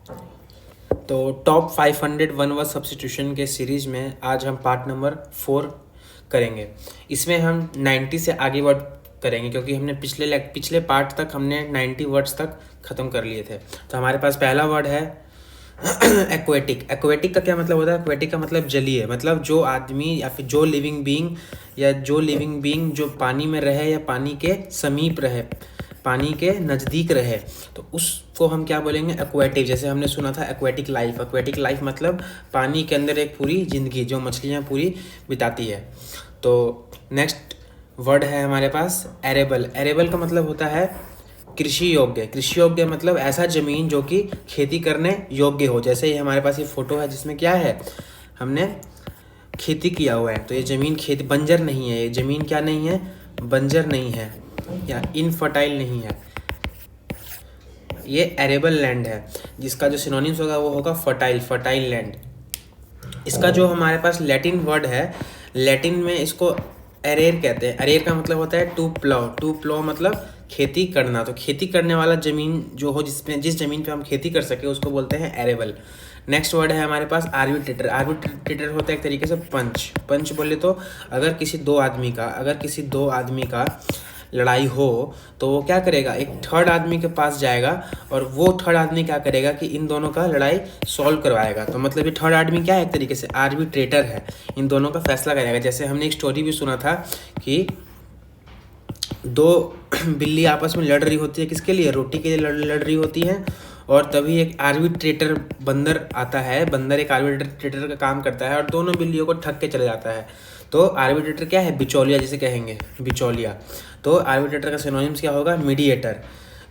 तो top 500 one word substitution के series में आज हम पार्ट नंबर 4 करेंगे। इसमें हम 90 से आगे वर्ड करेंगे क्योंकि हमने पिछले पार्ट तक हमने 90 वर्ड्स तक ख़त्म कर लिए थे। तो हमारे पास पहला वर्ड है एक्वेटिक। एक्वेटिक का क्या मतलब होता है? एक्वेटिक का मतलब जलीय, मतलब जो आदमी या फिर जो लिविंग बीइंग जो पानी में रहे या पानी के समीप रहे, पानी के नज़दीक रहे, तो उसको हम क्या बोलेंगे? एक्वेटिक। जैसे हमने सुना था एक्वेटिक लाइफ। एक्वेटिक लाइफ मतलब पानी के अंदर एक पूरी ज़िंदगी जो मछलियाँ पूरी बिताती है। तो नेक्स्ट वर्ड है हमारे पास एरेबल। एरेबल का मतलब होता है कृषि योग्य। कृषि योग्य मतलब ऐसा ज़मीन जो कि खेती करने योग्य हो। जैसे ये हमारे पास ये फ़ोटो है जिसमें क्या है, हमने खेती किया हुआ है, तो ये ज़मीन खेती बंजर नहीं है। ये ज़मीन क्या नहीं है? बंजर नहीं है या इनफर्टाइल नहीं है। ये एरेबल लैंड है, जिसका जो सिनोनिम्स होगा वो होगा फर्टाइल लैंड। इसका जो हमारे पास लैटिन वर्ड है, लैटिन में इसको एरेर कहते हैं। एरेर का मतलब होता है टू प्लॉ। टू प्लॉ मतलब खेती करना। तो खेती करने वाला ज़मीन जो हो, जिस ज़मीन पे हम खेती कर सके, उसको बोलते हैं एरेबल। नेक्स्ट वर्ड है हमारे पास आर्बिट्रेटर। आर्बिट्रेटर होता है एक तरीके से पंच। पंच बोले तो अगर किसी दो आदमी का लड़ाई हो तो वो क्या करेगा? एक थर्ड आदमी के पास जाएगा और वो थर्ड आदमी क्या करेगा कि इन दोनों का लड़ाई सॉल्व करवाएगा। तो मतलब ये थर्ड आदमी क्या है? एक तरीके से आर्बिट्रेटर है, इन दोनों का फैसला करेगा। जैसे हमने एक स्टोरी भी सुना था कि दो बिल्ली आपस में लड़ रही होती है, किसके लिए? रोटी के लिए लड़ रही होती है। और तभी एक आर्बिट्रेटर बंदर आता है। बंदर एक आर्बिट्रेटर का काम करता है और दोनों बिल्लियों को ठग के चले जाता है। तो आर्बिट्रेटर क्या है? बिचौलिया जिसे कहेंगे, बिचौलिया। तो आर्बिट्रेटर का सिनोनिम्स क्या होगा? मीडिएटर।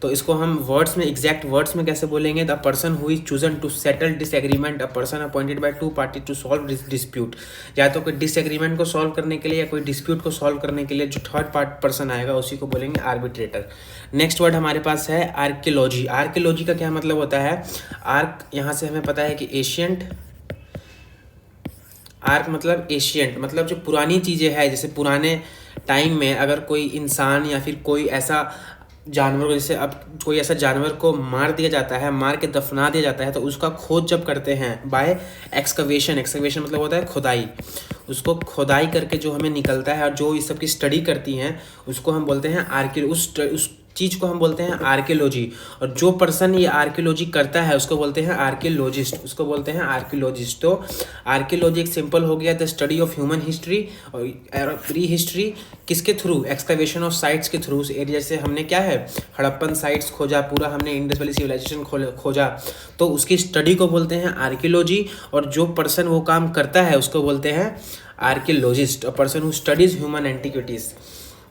तो इसको हम वर्ड्स में, एग्जैक्ट वर्ड्स में कैसे बोलेंगे? The person who is chosen to settle disagreement, a person appointed by two party to solve dispute. या तो कोई डिसएग्रीमेंट को सॉल्व करने के लिए या कोई डिस्प्यूट को सॉल्व करने के लिए जो थर्ड पर्सन आएगा उसी को बोलेंगे आर्बिट्रेटर। नेक्स्ट वर्ड हमारे पास है आर्कियोलॉजी। आर्कियोलॉजी का क्या मतलब होता है? आर्क यहाँ से हमें पता है कि एशियंट। आर्क मतलब एशियंट, मतलब जो पुरानी चीज़ें हैं। जैसे पुराने टाइम में अगर कोई इंसान या फिर कोई ऐसा जानवर को, जैसे अब कोई ऐसा जानवर को मार दिया जाता है, मार के दफना दिया जाता है, तो उसका खोज जब करते हैं बाय एक्सकवेशन। एक्सकवेशन मतलब होता है खुदाई। उसको खुदाई करके जो हमें निकलता है और जो इस सब की स्टडी करती हैं उसको हम बोलते हैं उस चीज़ को हम बोलते हैं आर्कियोलॉजी। और जो पर्सन ये आर्कियोलॉजी करता है उसको बोलते हैं आर्कियोलॉजिस्ट। तो आर्कियोलॉजी एक सिंपल हो गया, the study of human history और प्री हिस्ट्री। किसके थ्रू? एक्सकवेशन ऑफ साइट्स के थ्रू। एरिया से हमने क्या है, हड़प्पन साइट्स खोजा, पूरा हमने इंडस वैली सिविलाइजेशन खोजा, तो उसकी स्टडी को बोलते हैं आर्कियोलॉजी। और जो पर्सन वो काम करता है उसको बोलते हैं archaeologist, a person who studies human antiquities.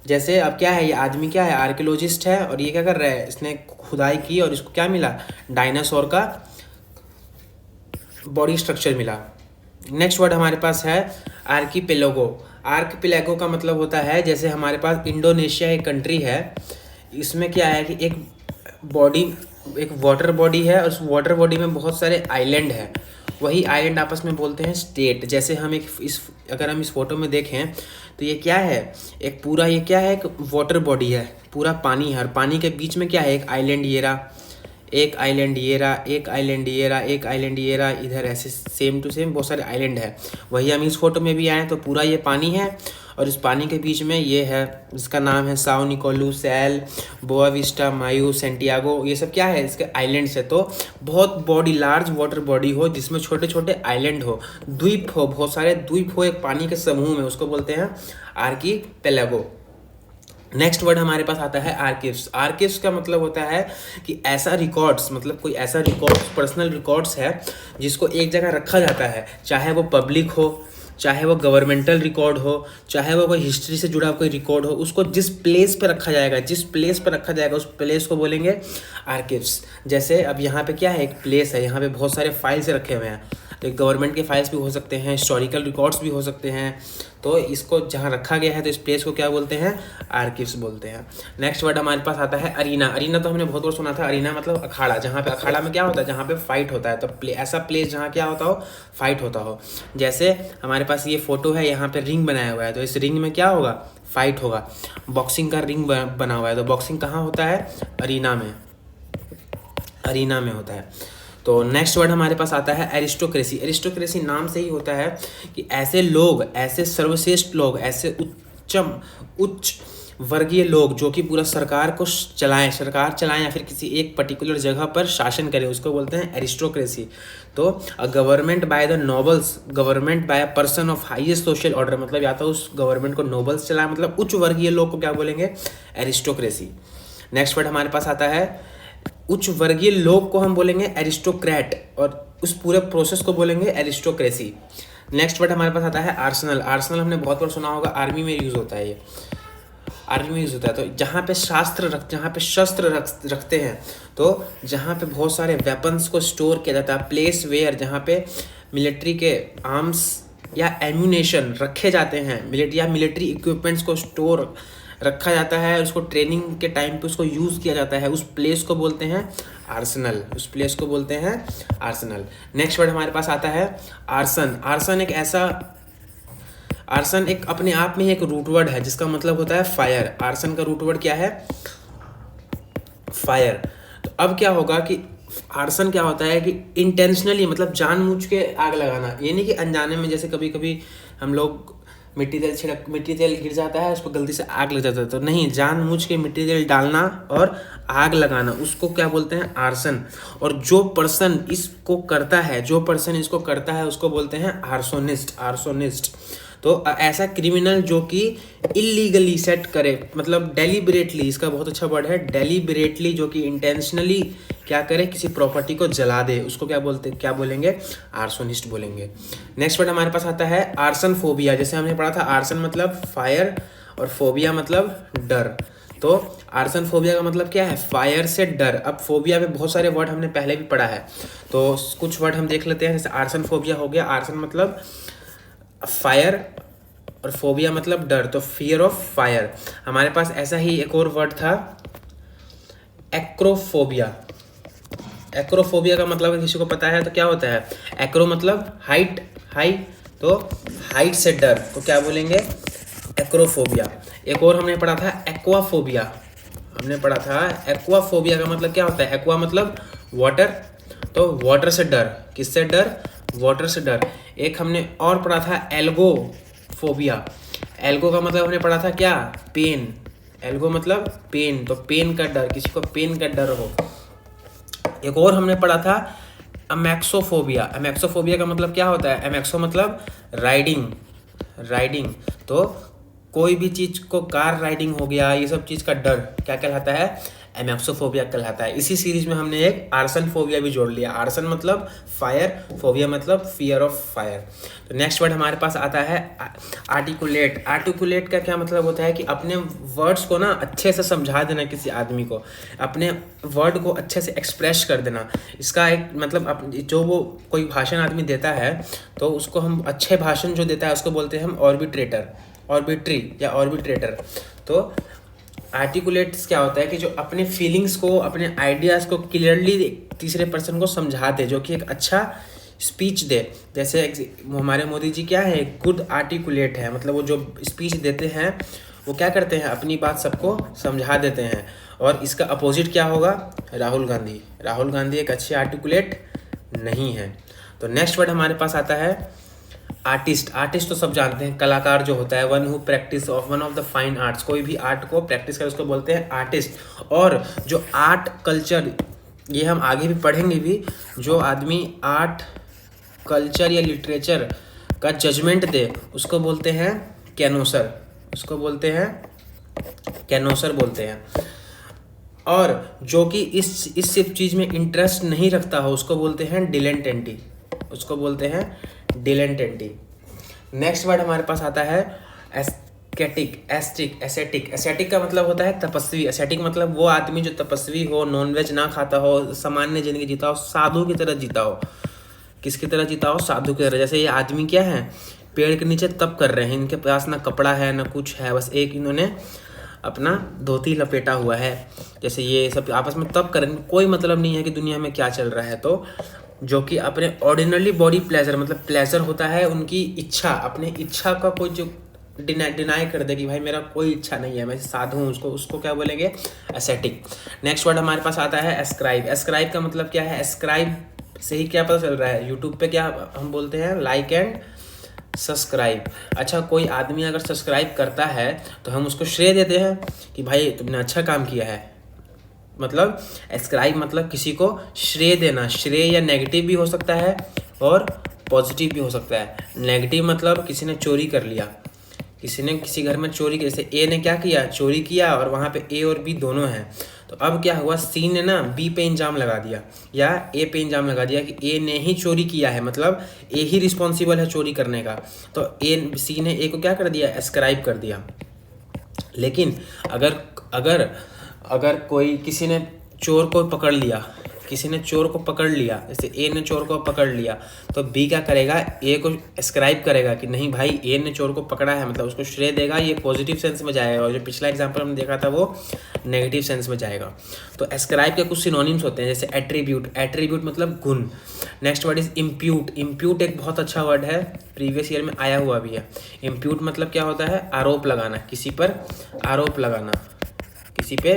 जैसे अब क्या है, ये आदमी क्या है? आर्कियोलॉजिस्ट है। और ये क्या कर रहा है? इसने खुदाई की और इसको क्या मिला? डायनासोर का बॉडी स्ट्रक्चर मिला। नेक्स्ट वर्ड हमारे पास है आर्किपेलागो। आर्किपेलागो का मतलब होता है, जैसे हमारे पास इंडोनेशिया एक कंट्री है, इसमें क्या है कि एक वाटर बॉडी है और उस वाटर बॉडी में बहुत सारे आइलैंड है। वही आइलैंड आपस में बोलते हैं स्टेट। जैसे हम अगर हम इस फोटो में देखें तो ये क्या है? ये क्या है? एक वाटर बॉडी है, पूरा पानी है, और पानी के बीच में क्या है? एक आइलैंड ये रहा, एक आइलैंड ये रहा, एक आइलैंड ये रहा, एक आइलैंड ये रहा, इधर ऐसे सेम टू सेम बहुत सारे आइलैंड है। वही हम इस फोटो में भी आए तो पूरा ये पानी है और इस पानी के बीच में ये है जिसका नाम है साओ निकोलू, सैल, बोआ विस्टा, मायू, सेंटियागो। ये सब क्या है? इसके आइलैंड्स है। तो बहुत लार्ज वाटर बॉडी हो जिसमें छोटे छोटे आइलैंड हो, द्वीप हो, बहुत सारे द्वीप हो एक पानी के समूह में, उसको बोलते हैं आर्किपेलागो। नेक्स्ट वर्ड हमारे पास आता है आर्किव्स। आर्किव्स का मतलब होता है कि ऐसा रिकॉर्ड्स, मतलब कोई ऐसा रिकॉर्ड्स, पर्सनल रिकॉर्ड्स है जिसको एक जगह रखा जाता है, चाहे वो पब्लिक हो, चाहे वो गवर्नमेंटल रिकॉर्ड हो, चाहे वो कोई हिस्ट्री से जुड़ा कोई रिकॉर्ड हो, उसको जिस प्लेस पे रखा जाएगा उस प्लेस को बोलेंगे आर्किव्स। जैसे अब यहाँ पे क्या है? एक प्लेस है, यहाँ पे बहुत सारे फाइल्स रखे हुए हैं। तो गवर्नमेंट के फाइल्स भी हो सकते हैं, हिस्टोरिकल रिकॉर्ड्स भी हो सकते हैं। तो इसको जहाँ रखा गया है तो इस प्लेस को क्या बोलते हैं? आर्किव्स बोलते हैं। नेक्स्ट वर्ड हमारे पास आता है अरीना। अरीना तो हमने बहुत बार सुना था। अरीना मतलब अखाड़ा। जहाँ पे अखाड़ा में क्या होता है? जहाँ पे फाइट होता है। तो ऐसा प्लेस जहाँ क्या होता हो? फाइट होता हो। जैसे हमारे पास ये फोटो है, यहाँ पे रिंग बनाया हुआ है, तो इस रिंग में क्या होगा? फाइट होगा। बॉक्सिंग का रिंग बना हुआ है, तो बॉक्सिंग कहाँ होता है? अरीना में होता है। तो नेक्स्ट वर्ड हमारे पास आता है एरिस्टोक्रेसी। एरिस्टोक्रेसी नाम से ही होता है कि ऐसे लोग, ऐसे सर्वश्रेष्ठ लोग, ऐसे उच्च वर्गीय लोग जो कि पूरा सरकार को सरकार चलाएं या फिर किसी एक पर्टिकुलर जगह पर शासन करें, उसको बोलते हैं एरिस्टोक्रेसी। तो a government by the nobles, government by a person of highest social order, मतलब या तो उस गवर्नमेंट को नोबल्स चलाए, मतलब उच्च वर्गीय लोग को क्या बोलेंगे, एरिस्टोक्रेसी। नेक्स्ट वर्ड हमारे पास आता है उच्च वर्गीय लोग को हम बोलेंगे एरिस्टोक्रेट, और उस पूरे प्रोसेस को बोलेंगे एरिस्टोक्रेसी। नेक्स्ट वर्ड हमारे पास आता है आर्सेनल। आर्सेनल हमने बहुत बार सुना होगा, आर्मी में यूज होता है, ये आर्मी में यूज होता है। तो जहाँ पे शस्त्र रखते हैं, तो जहाँ पे बहुत सारे वेपन्स को स्टोर किया जाता है, प्लेस वेयर जहाँ पे मिलिट्री के आर्म्स या एम्यूनेशन रखे जाते हैं, मिलिट्री इक्विपमेंट्स को स्टोर रखा जाता है, उसको ट्रेनिंग के टाइम पे उसको यूज़ किया जाता है, उस प्लेस को बोलते हैं आर्सेनल, उस प्लेस को बोलते हैं आर्सेनल। नेक्स्ट वर्ड हमारे पास आता है आर्सन। आर्सन एक अपने आप में ही एक रूट वर्ड है जिसका मतलब होता है फायर। आर्सन का रूट वर्ड क्या है, फायर। तो अब क्या होगा कि आर्सन क्या होता है कि इंटेंशनली, मतलब जानबूझ के आग लगाना, ये नहीं कि अनजाने में, जैसे कभी कभी हम लोग मिट्टी तेल गिर जाता है, उस पर गलती से आग लग जाता है, तो नहीं, जानबूझ के मिट्टी तेल डालना और आग लगाना, उसको क्या बोलते हैं, आर्सन। और जो पर्सन इसको करता है उसको बोलते हैं आर्सोनिस्ट। तो ऐसा क्रिमिनल जो कि इलीगली सेट करे, मतलब डेलिबरेटली, इसका बहुत अच्छा वर्ड है, डेलिबरेटली, जो कि इंटेंशनली क्या करे, किसी प्रॉपर्टी को जला दे, उसको क्या बोलेंगे, आर्सोनिस्ट बोलेंगे। नेक्स्ट वर्ड हमारे पास आता है आर्सन फोबिया। जैसे हमने पढ़ा था, आर्सन मतलब फायर और फोबिया मतलब डर। तो आर्सन फोबिया का मतलब क्या है, फायर से डर। अब फोबिया में बहुत सारे वर्ड हमने पहले भी पढ़ा है, तो कुछ वर्ड हम देख लेते हैं। जैसे आर्सन फोबिया हो गया, आर्सन मतलब फायर और फोबिया मतलब डर, तो फियर ऑफ फायर। हमारे पास ऐसा ही एक और वर्ड था, एक्रोफोबिया। एक्रोफोबिया का मतलब किसी को पता है तो क्या होता है, एक्रो मतलब हाइट, तो हाइट से डर, तो क्या बोलेंगे, एक्रोफोबिया। एक और हमने पढ़ा था एक्वाफोबिया। एक्वाफोबिया का मतलब क्या होता है, एक्वा मतलब वाटर, तो वाटर से डर, किससे डर, वाटर से डर। एक हमने और पढ़ा था एल्गोफोबिया। एल्गो का मतलब हमने पढ़ा था क्या, पेन। एल्गो मतलब पेन, तो पेन का डर, किसी को पेन का डर हो। एक और हमने पढ़ा था अमेक्सोफोबिया। अमेक्सोफोबिया का मतलब क्या होता है, अमेक्सो मतलब राइडिंग, तो कोई भी चीज को, कार राइडिंग हो गया, ये सब चीज का डर क्या कहलाता है, एमेक्सोफोबिया कहलाता है। इसी सीरीज में हमने एक आर्सन फोबिया भी जोड़ लिया। आर्सन मतलब फायर, फोबिया मतलब फियर ऑफ फायर। तो नेक्स्ट वर्ड हमारे पास आता है आर्टिकुलेट। आर्टिकुलेट का क्या मतलब होता है कि अपने वर्ड्स को ना अच्छे से समझा देना, किसी आदमी को अपने वर्ड को अच्छे से एक्सप्रेस कर देना। इसका एक मतलब जो वो कोई भाषण आदमी देता है, तो उसको हम, अच्छे भाषण जो देता है उसको बोलते हैं हम ऑर्बिट्रेटर। तो आर्टिकुलेट्स क्या होता है कि जो अपने फीलिंग्स को, अपने आइडियाज़ को क्लियरली तीसरे पर्सन को समझा दे, जो कि एक अच्छा स्पीच दे। जैसे हमारे मोदी जी क्या है, गुड आर्टिकुलेट है, मतलब वो जो स्पीच देते हैं वो क्या करते हैं, अपनी बात सबको समझा देते हैं। और इसका अपोजिट क्या होगा, राहुल गांधी एक अच्छे आर्टिकुलेट नहीं है। तो नेक्स्ट वर्ड हमारे पास आता है आर्टिस्ट तो सब जानते हैं, कलाकार जो होता है, one of the fine arts, कोई भी आर्ट को प्रैक्टिस करे उसको बोलते हैं आर्टिस्ट। और जो आर्ट कल्चर, ये हम आगे भी पढ़ेंगे भी, जो आदमी आर्ट कल्चर या लिटरेचर का जजमेंट दे उसको बोलते हैं कैनोसर, बोलते हैं। और जो कि इस सब चीज़ में इंटरेस्ट नहीं रखता हो उसको बोलते हैं डिलेंटेंटी। नेक्स्ट वर्ड हमारे पास आता है एसेटिक का मतलब होता है तपस्वी। एसेटिक मतलब वो आदमी जो तपस्वी हो, नॉनवेज ना खाता हो, सामान्य जिंदगी जीता हो, साधु की तरह जीता हो। किसकी तरह जीता हो, साधु की तरह। जैसे ये आदमी क्या है, पेड़ के नीचे तप कर रहे हैं, इनके पास ना कपड़ा है ना कुछ है, बस एक इन्होंने अपना धोती लपेटा हुआ है। जैसे ये सब आपस में तप करें, कोई मतलब नहीं है कि दुनिया में क्या चल रहा है। तो जो कि अपने ऑर्डिनरी बॉडी प्लेजर, मतलब प्लेजर होता है उनकी इच्छा, अपने इच्छा का कोई जो डिनाई कर दे कि भाई मेरा कोई इच्छा नहीं है, मैं साधु हूँ, उसको क्या बोलेंगे, एसेटिक। नेक्स्ट वर्ड हमारे पास आता है एस्क्राइब। एस्क्राइब का मतलब क्या है, एस्क्राइब से ही क्या पता चल रहा है, यूट्यूब पे क्या हम बोलते हैं, लाइक एंड सब्सक्राइब। अच्छा, कोई आदमी अगर सब्सक्राइब करता है तो हम उसको श्रेय देते हैं कि भाई तुमने अच्छा काम किया है। मतलब एस्क्राइब मतलब किसी को श्रेय देना। श्रेय या नेगेटिव भी हो सकता है और पॉजिटिव भी हो सकता है। नेगेटिव मतलब किसी ने चोरी कर लिया, किसी ने किसी घर में चोरी की, जैसे ए ने क्या किया, चोरी किया, और वहाँ पे ए और बी दोनों हैं। तो अब क्या हुआ, सी ने ना बी पे इंजाम लगा दिया या ए पे इंजाम लगा दिया कि ए ने ही चोरी किया है, मतलब ए ही रिस्पॉन्सिबल है चोरी करने का। तो सी ने ए को क्या कर दिया, एस्क्राइब कर दिया। लेकिन अगर अगर अगर कोई किसी ने चोर को पकड़ लिया, किसी ने चोर को पकड़ लिया, जैसे ए ने चोर को पकड़ लिया, तो बी क्या करेगा, ए को एस्क्राइब करेगा कि नहीं भाई ए ने चोर को पकड़ा है, मतलब उसको श्रेय देगा। ये पॉजिटिव सेंस में जाएगा, और जो पिछला एग्जांपल हमने देखा था वो नेगेटिव सेंस में जाएगा। तो एस्क्राइब के कुछ सिनोनिम्स होते हैं, जैसे एट्रीब्यूट। एट्रीब्यूट मतलब गुण। Next word is impute. Impute एक बहुत अच्छा वर्ड है, प्रीवियस ईयर में आया हुआ भी है। इम्प्यूट मतलब क्या होता है, आरोप लगाना, किसी पर आरोप लगाना, किसी पे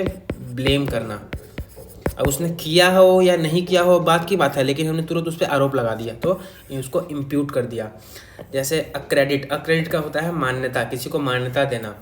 ब्लेम करना। अब उसने किया हो या नहीं किया हो बात की बात है, लेकिन हमने तुरंत उस पर आरोप लगा दिया तो उसको इम्प्यूट कर दिया। जैसे अक्रेडिट। अक्रेडिट का होता है मान्यता, किसी को मान्यता देना।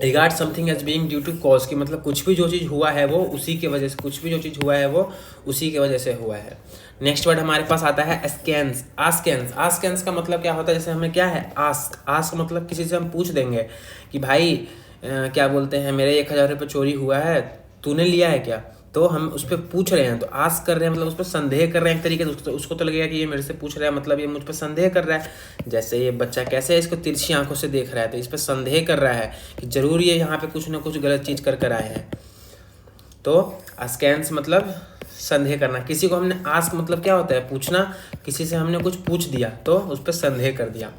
Regard something as being due to cause, की मतलब कुछ भी जो चीज़ हुआ है वो उसी की वजह से, कुछ भी जो चीज़ हुआ है वो उसी की वजह से हुआ है। नेक्स्ट वर्ड हमारे पास आता है एस्केंस। आस्केंस। आस्केंस का मतलब क्या होता है, जैसे हमें क्या है, आस्क। आस्क मतलब किसी से हम पूछ देंगे कि भाई क्या बोलते हैं, मेरे 1000 रुपये चोरी हुआ है, तूने लिया है क्या। तो हम उस पर पूछ रहे हैं, तो आस्क कर रहे हैं, मतलब उस पर संदेह कर रहे हैं एक तरीके से। उसको तो लगेगा कि ये मेरे से पूछ रहा है, मतलब ये मुझ पर संदेह कर रहा है। जैसे ये बच्चा कैसे इसको तिरछी आंखों से देख रहा है, तो इस पर संदेह कर रहा है कि जरूर ये यहाँ पे कुछ ना कुछ गलत चीज़ कर कर आए हैं। तो आस्केंस मतलब संदेह करना। किसी को हमने आस्क मतलब क्या होता है, पूछना। किसी से हमने कुछ पूछ दिया तो उस पर संदेह कर दिया।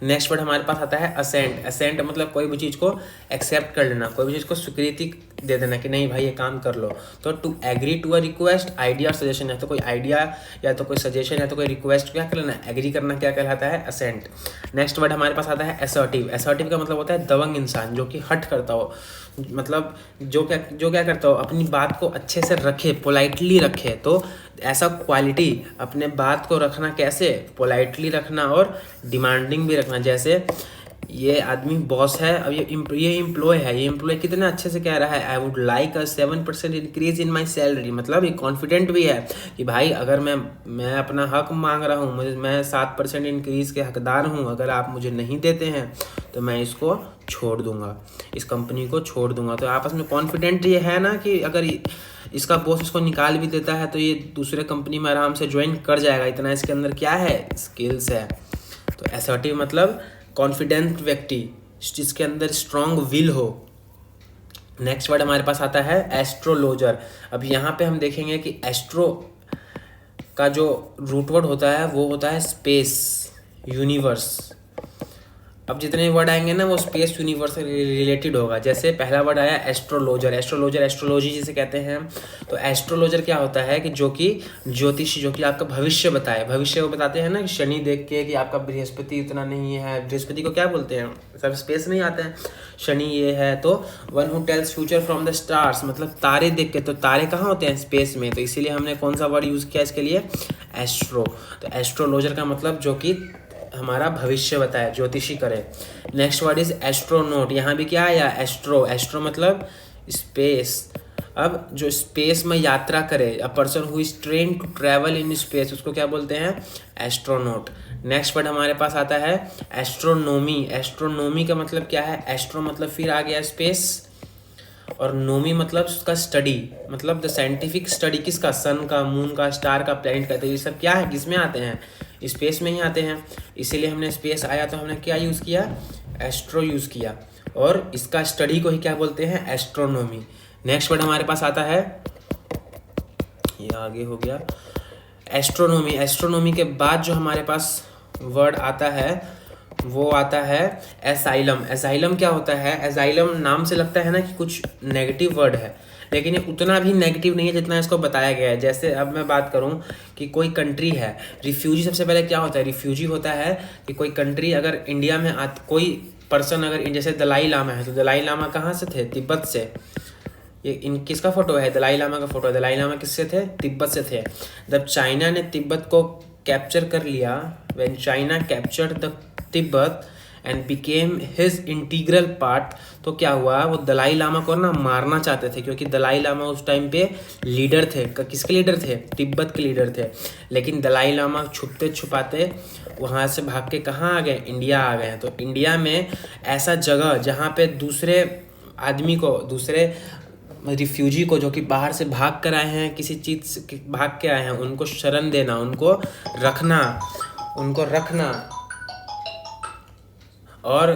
नेक्स्ट वर्ड हमारे पास आता है असेंट। असेंट मतलब कोई भी चीज़ को एक्सेप्ट कर लेना, कोई भी चीज़ को स्वीकृति दे देना कि नहीं भाई ये काम कर लो। तो to agree to a request, idea और सजेशन है, तो कोई आइडिया या तो कोई सजेशन है तो कोई रिक्वेस्ट क्या कर लेना, एग्री करना, क्या कहलाता है, असेंट। नेक्स्ट वर्ड हमारे पास आता है असर्टिव। असर्टिव का मतलब होता है दबंग इंसान, जो कि हट करता हो, मतलब जो क्या करता हो, अपनी बात को अच्छे से रखे, पोलाइटली रखे। तो ऐसा क्वालिटी, अपने बात को रखना कैसे, पोलाइटली रखना और डिमांडिंग भी रखना। जैसे ये आदमी बॉस है, अब ये एम्प्लॉय है, ये एम्प्लॉय कितना अच्छे से कह रहा है, I would like a 7% increase in my salary. मतलब ये कॉन्फिडेंट भी है कि भाई अगर मैं अपना हक मांग रहा हूँ, मैं 7% इंक्रीज के हकदार हूँ, अगर आप मुझे नहीं देते हैं तो मैं इसको छोड़ दूंगा, इस कंपनी को छोड़ दूंगा। तो आपस में कॉन्फिडेंट ये है ना कि अगर इसका बॉस इसको निकाल भी देता है तो ये दूसरे कंपनी में आराम से ज्वाइन कर जाएगा, इतना इसके अंदर क्या है, स्किल्स है। तो असर्टिव मतलब कॉन्फिडेंट व्यक्ति, जिसके अंदर स्ट्रॉन्ग विल हो। नेक्स्ट वर्ड हमारे पास आता है एस्ट्रोलॉजर। अब यहाँ पे हम देखेंगे कि एस्ट्रो का जो रूट वर्ड होता है वो होता है स्पेस, यूनिवर्स। अब जितने वर्ड आएंगे ना वो स्पेस यूनिवर्स से रिलेटेड होगा। जैसे पहला वर्ड आया एस्ट्रोलॉजर। एस्ट्रोलॉजर एस्ट्रोलॉजी जिसे कहते हैं। तो एस्ट्रोलॉजर क्या होता है कि जो कि ज्योतिषी, जो कि आपका भविष्य बताए। भविष्य वो बताते हैं ना कि शनि देख के कि आपका बृहस्पति इतना नहीं है, बृहस्पति को क्या बोलते हैं, सब स्पेस में ही आते हैं, शनि ये है। तो one who tells future from the stars, मतलब तारे देख के। तो तारे कहाँ होते हैं, स्पेस में। तो इसीलिए हमने कौन सा वर्ड यूज़ किया इसके लिए, एस्ट्रो। तो एस्ट्रोलॉजर का मतलब जो कि हमारा भविष्य बताए, ज्योतिषी करे। Next word is astronaut. यहाँ भी क्या आया, एस्ट्रो। एस्ट्रो मतलब स्पेस। अब जो स्पेस में यात्रा करे, a person who is train to travel in space, उसको क्या बोलते हैं, एस्ट्रोनॉट। नेक्स्ट वर्ड हमारे पास आता है एस्ट्रोनॉमी। एस्ट्रोनॉमी का मतलब क्या है, एस्ट्रो मतलब फिर आ गया स्पेस, और नोमी मतलब उसका स्टडी, मतलब द साइंटिफिक स्टडी किसका, सन का, मून का, स्टार का, प्लैनेट का। तो ये सब क्या है, किसमें आते हैं, स्पेस में ही आते हैं। इसीलिए हमने स्पेस आया तो हमने क्या यूज़ किया, एस्ट्रो यूज़ किया, और इसका स्टडी को ही क्या बोलते हैं, एस्ट्रोनॉमी। नेक्स्ट वर्ड हमारे पास आता है, ये आगे हो गया एस्ट्रोनॉमी। एस्ट्रोनॉमी के बाद जो हमारे पास वर्ड आता है वो आता है एसाइलम। एसाइलम क्या होता है, एसाइलम नाम से लगता है ना कि कुछ नेगेटिव वर्ड है, लेकिन ये उतना भी नेगेटिव नहीं है जितना इसको बताया गया है। जैसे अब मैं बात करूं कि कोई कंट्री है, रिफ्यूजी सबसे पहले क्या होता है, रिफ्यूजी होता है कि कोई कंट्री अगर इंडिया में कोई पर्सन अगर, जैसे दलाई लामा है, तो दलाई लामा कहाँ से थे, तिब्बत से, ये इन किसका फोटो है? दलाई लामा का फोटो है। दलाई लामा किससे थे? तिब्बत से थे। जब चाइना ने तिब्बत को कैप्चर कर लिया, when China captured the Tibet and became his integral part, तो क्या हुआ, वो दलाई लामा को ना मारना चाहते थे, क्योंकि दलाई लामा उस टाइम पे लीडर थे। किसके लीडर थे? तिब्बत के लीडर थे। लेकिन दलाई लामा छुपते छुपाते वहाँ से भाग के कहाँ आ गए? इंडिया आ गए हैं। तो इंडिया में ऐसा जगह जहाँ पे दूसरे आदमी को, दूसरे रिफ्यूजी को जो कि बाहर से भाग कर आए हैं, किसी चीज़ से भाग के आए हैं, उनको शरण देना, उनको रखना और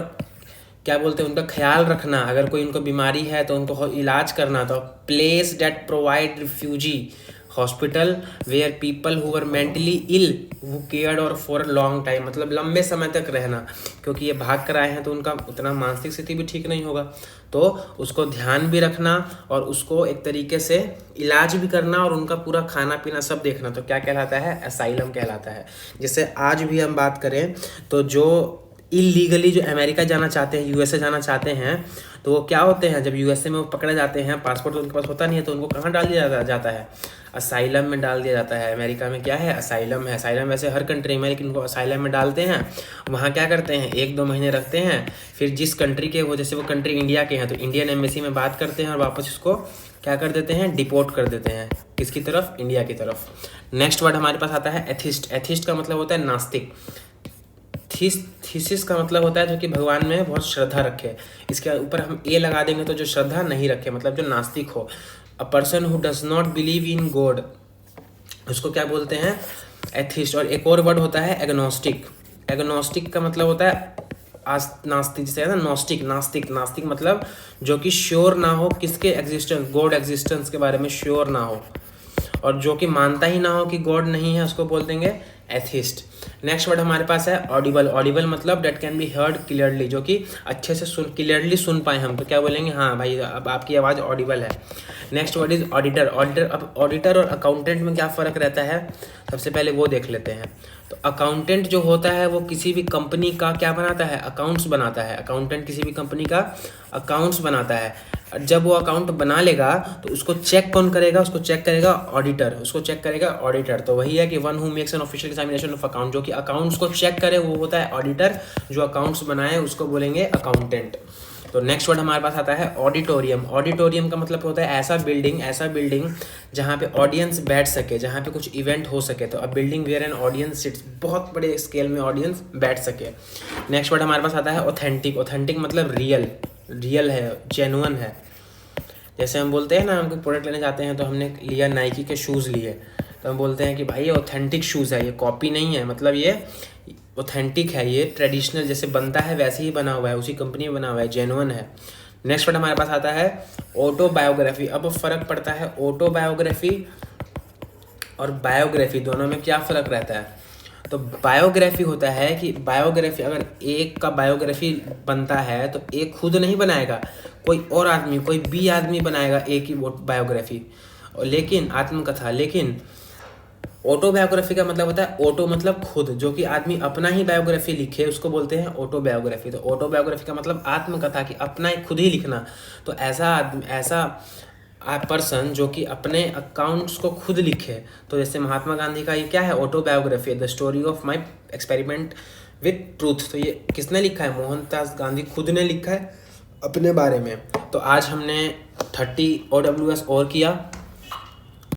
क्या बोलते हैं, उनका ख्याल रखना। अगर कोई उनको बीमारी है तो उनको इलाज करना। तो place that provide refugee hospital where people who were mentally ill who cared और फॉर लॉन्ग टाइम, मतलब लंबे समय तक रहना, क्योंकि ये भाग कर आए हैं तो उनका उतना मानसिक स्थिति भी ठीक नहीं होगा, तो उसको ध्यान भी रखना और उसको एक तरीके से इलाज भी करना और उनका पूरा खाना पीना सब देखना। तो क्या कहलाता है? असाइलम कहलाता है। जैसे आज भी हम बात करें तो जो इलीगली जो अमेरिका जाना चाहते हैं, यूएसए जाना चाहते हैं, तो वो क्या होते हैं, जब यूएसए में वो पकड़े जाते हैं, पासपोर्ट तो उनके पास होता नहीं है, तो उनको कहाँ डाल दिया जाता है? असाइलम में डाल दिया जाता है। अमेरिका में क्या है? असाइलम है। असाइलम वैसे हर कंट्री में, लेकिन उनको असाइलम में डालते हैं। वहाँ क्या करते हैं? 1-2 महीने रखते हैं, फिर जिस कंट्री के वो, जैसे वो कंट्री इंडिया के हैं तो इंडियन एम्बेसी में बात करते हैं और वापस इसको क्या कर देते हैं? डिपोर्ट कर देते हैं। किसकी तरफ? इंडिया की तरफ। नेक्स्ट वर्ड हमारे पास आता है एथिस्ट। एथिस्ट का मतलब होता है नास्तिक। थीसिस का मतलब होता है जो कि भगवान में बहुत श्रद्धा रखे। इसके ऊपर हम ए लगा देंगे तो जो श्रद्धा नहीं रखे, मतलब जो नास्तिक हो। अ person who does not believe in God, उसको क्या बोलते हैं? एथिस्ट। और एक और वर्ड होता है एग्नोस्टिक। एग्नोस्टिक का मतलब होता है नास्तिक, जैसे है ना नॉस्टिक, नास्तिक मतलब जो कि श्योर ना हो किसके एग्जिस्टेंस, गॉड एग्जिस्टेंस के बारे में श्योर ना हो, और जो कि मानता ही ना हो कि गॉड नहीं है, उसको बोल देंगे एथिस्ट। नेक्स्ट वर्ड हमारे पास है ऑडिबल। ऑडिबल मतलब date can be heard clearly, जो कि अच्छे से क्लियरली सुन पाए हम, तो क्या बोलेंगे? हाँ भाई, अब आपकी आवाज़ ऑडिबल है। Next word is auditor. अब ऑडिटर और अकाउंटेंट में क्या फ़र्क रहता है, सबसे पहले वो देख लेते हैं। तो अकाउंटेंट जो होता है वो किसी भी कंपनी का क्या बनाता है? अकाउंट्स बनाता है। अकाउंटेंट किसी भी कंपनी का अकाउंट्स बनाता है। जब वो अकाउंट बना लेगा तो उसको चेक कौन करेगा? उसको चेक करेगा ऑडिटर। उसको चेक करेगा ऑडिटर। तो वही है कि one who makes an official examination of account, जो कि अकाउंट्स को चेक करे वो होता है ऑडिटर। जो अकाउंट्स बनाए उसको बोलेंगे अकाउंटेंट। तो नेक्स्ट वर्ड हमारे पास आता है ऑडिटोरियम। ऑडिटोरियम का मतलब होता है ऐसा बिल्डिंग जहाँ पे ऑडियंस बैठ सके, जहाँ पे कुछ इवेंट हो सके। तो अब building where an audience sits, बहुत बड़े स्केल में ऑडियंस बैठ सके। नेक्स्ट वर्ड हमारे पास आता है ऑथेंटिक। ऑथेंटिक मतलब रियल है, जेन्युइन है। जैसे हम बोलते हैं ना, हम कोई प्रोडक्ट लेने जाते हैं तो हमने लिया नाइकी के शूज़ लिए, तो हम बोलते हैं कि भाई ये ऑथेंटिक शूज़ है, ये कॉपी नहीं है, मतलब ये ऑथेंटिक है, ये ट्रेडिशनल जैसे बनता है वैसे ही बना हुआ है, उसी कंपनी में बना हुआ है, जेन्युइन है। नेक्स्ट वर्ड हमारे पास आता है ऑटोबायोग्राफी। अब फ़र्क पड़ता है ऑटोबायोग्राफी और बायोग्राफी, दोनों में क्या फ़र्क रहता है? तो बायोग्राफी होता है कि बायोग्राफी, अगर एक का बायोग्राफी बनता है तो एक खुद नहीं बनाएगा, कोई और आदमी, कोई बी आदमी बनाएगा एक ही बायोग्राफी, लेकिन आत्मकथा। लेकिन ऑटोबायोग्राफी का मतलब होता है, ऑटो मतलब खुद, जो कि आदमी अपना ही बायोग्राफी लिखे उसको बोलते हैं ऑटोबायोग्राफी। तो ऑटोबायोग्राफी का मतलब आत्मकथा की अपना ही खुद ही लिखना। तो ऐसा पर्सन जो कि अपने अकाउंट्स को खुद लिखे, तो जैसे महात्मा गांधी का ये क्या है? Autobiography, the story of my experiment with truth. तो ये किसने लिखा है? मोहनदास गांधी खुद ने लिखा है अपने बारे में। तो आज हमने 30 OWS और किया।